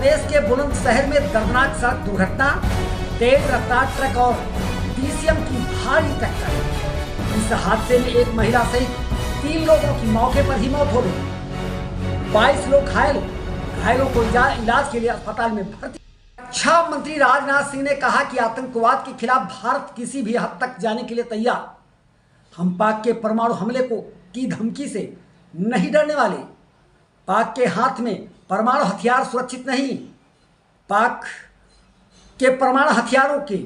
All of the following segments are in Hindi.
प्रदेश के बुलंदशहर में दर्दनाक सड़क दुर्घटना, तेज रफ्तार ट्रक और डीसीएम की भारी टक्कर। इस हादसे में एक महिला सहित 3 लोगों की मौके पर ही मौत हो गई। 22 लोग घायलों को इलाज के लिए अस्पताल में भर्ती। रक्षा मंत्री राजनाथ सिंह ने कहा कि आतंकवाद के खिलाफ भारत किसी भी हद तक जाने के लिए तैयार। हम पाक के परमाणु हमले की धमकी से नहीं डरने वाले। पाक के हाथ में परमाणु हथियार सुरक्षित नहीं। पाक के परमाणु हथियारों के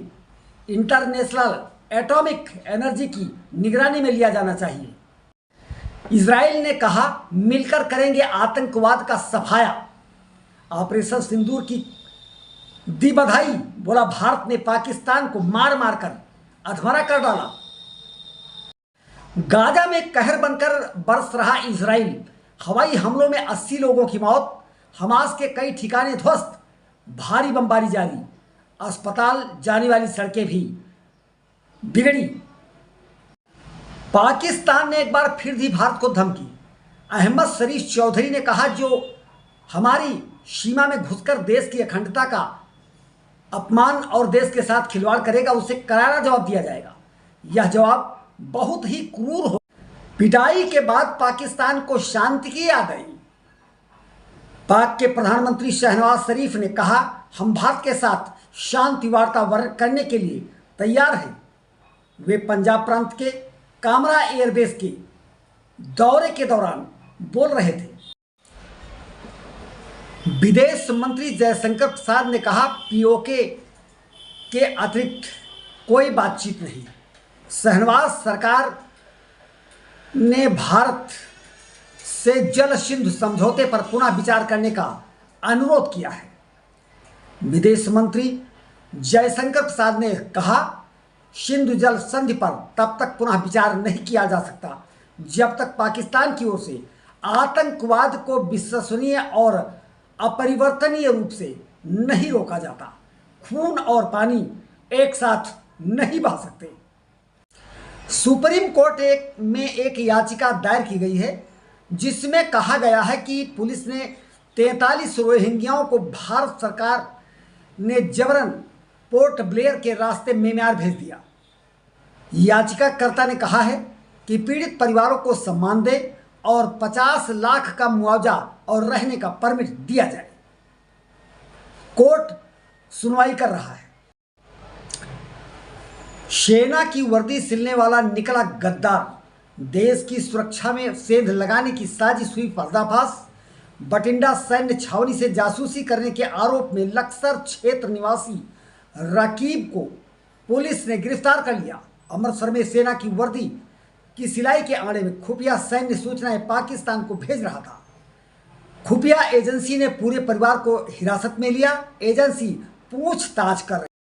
इंटरनेशनल एटॉमिक एनर्जी की निगरानी में लिया जाना चाहिए। इजराइल ने कहा, मिलकर करेंगे आतंकवाद का सफाया। ऑपरेशन सिंदूर की दी बधाई। बोला, भारत ने पाकिस्तान को मार मार कर अधमरा कर डाला। गाजा में कहर बनकर बरस रहा इजराइल। हवाई हमलों में 80 लोगों की मौत, हमास के कई ठिकाने ध्वस्त, भारी बमबारी जारी। अस्पताल जाने वाली सड़कें भी बिगड़ी। पाकिस्तान ने एक बार फिर दी भारत को धमकी। अहमद शरीफ चौधरी ने कहा, जो हमारी सीमा में घुसकर देश की अखंडता का अपमान और देश के साथ खिलवाड़ करेगा, उसे करारा जवाब दिया जाएगा। यह जवाब बहुत ही क्रूर हो। पिटाई के बाद पाकिस्तान को शांति की आ गई। पाक के प्रधानमंत्री शहनवाज शरीफ ने कहा, हम भारत के साथ शांति वार्ता करने के लिए तैयार हैं। वे पंजाब प्रांत के कामरा एयरबेस के दौरे के दौरान बोल रहे थे। विदेश मंत्री जयशंकर प्रसाद ने कहा, पीओके के अतिरिक्त कोई बातचीत नहीं। शहनवाज सरकार ने भारत से जल सिंधु समझौते पर पुनः विचार करने का अनुरोध किया है। विदेश मंत्री जयशंकर प्रसाद ने कहा, सिंधु जल संधि पर तब तक पुनः विचार नहीं किया जा सकता जब तक पाकिस्तान की ओर से आतंकवाद को विश्वसनीय और अपरिवर्तनीय रूप से नहीं रोका जाता। खून और पानी एक साथ नहीं बहा सकते। सुप्रीम कोर्ट में एक याचिका दायर की गई है, जिसमें कहा गया है कि पुलिस ने 43 रोहिंग्याओं को भारत सरकार ने जबरन पोर्ट ब्लेयर के रास्ते म्यांमार भेज दिया। याचिकाकर्ता ने कहा है कि पीड़ित परिवारों को सम्मान दे और 50 लाख का मुआवजा और रहने का परमिट दिया जाए। कोर्ट सुनवाई कर रहा है। सेना की वर्दी सिलने वाला निकला गद्दार। देश की सुरक्षा में सेंध लगाने की साजिश हुई पर्दाफाश। बठिंडा सैन्य छावनी से जासूसी करने के आरोप में लक्सर क्षेत्र निवासी रकीब को पुलिस ने गिरफ्तार कर लिया। अमृतसर में सेना की वर्दी की सिलाई के आड़े में खुफिया सैन्य सूचनाएं पाकिस्तान को भेज रहा था। खुफिया एजेंसी ने पूरे परिवार को हिरासत में लिया। एजेंसी पूछताछ कर रही।